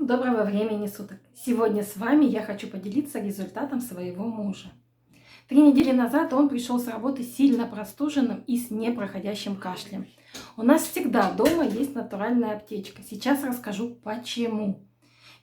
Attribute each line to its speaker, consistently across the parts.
Speaker 1: Доброго времени суток! Сегодня с вами я хочу поделиться результатом своего мужа. 3 недели назад он пришел с работы сильно простуженным и с непроходящим кашлем. У нас всегда дома есть натуральная аптечка. Сейчас расскажу почему.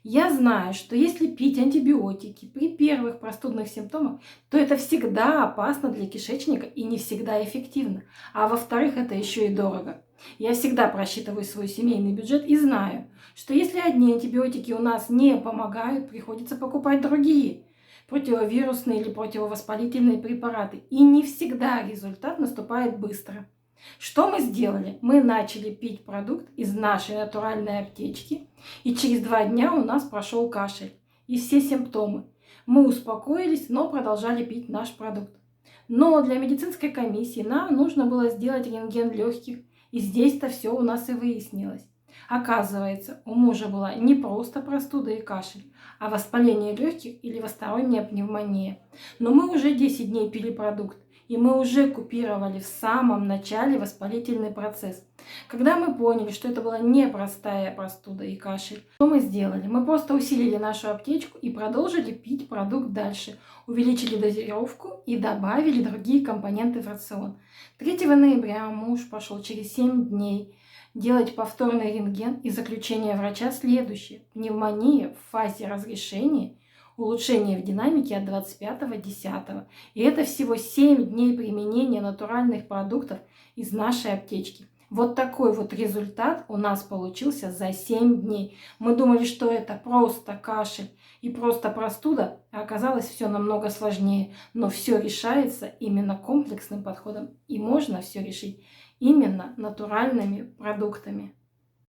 Speaker 1: Я знаю, что если пить антибиотики при первых простудных симптомах, то это всегда опасно для кишечника и не всегда эффективно. А во-вторых, это еще и дорого. Я всегда просчитываю свой семейный бюджет и знаю, что если одни антибиотики у нас не помогают, приходится покупать другие противовирусные или противовоспалительные препараты. И не всегда результат наступает быстро. Что мы сделали? Мы начали пить продукт из нашей натуральной аптечки, и через 2 дня у нас прошел кашель и все симптомы. Мы успокоились, но продолжали пить наш продукт. Но для медицинской комиссии нам нужно было сделать рентген легких, и здесь-то все у нас и выяснилось. Оказывается, у мужа была не просто простуда и кашель, а воспаление легких или двусторонняя пневмония. Но мы уже 10 дней пили продукт, и мы уже купировали в самом начале воспалительный процесс. Когда мы поняли, что это была не простая простуда и кашель, что мы сделали? Мы просто усилили нашу аптечку и продолжили пить продукт дальше. Увеличили дозировку и добавили другие компоненты в рацион. 3 ноября муж пошел через 7 дней делать повторный рентген, и заключение врача следующее. Пневмония в фазе разрешения, улучшение в динамике от 25.10. И это всего 7 дней применения натуральных продуктов из нашей аптечки. Вот такой вот результат у нас получился за 7 дней. Мы думали, что это просто кашель и просто простуда, а оказалось все намного сложнее. Но все решается именно комплексным подходом, и можно все решить именно натуральными продуктами.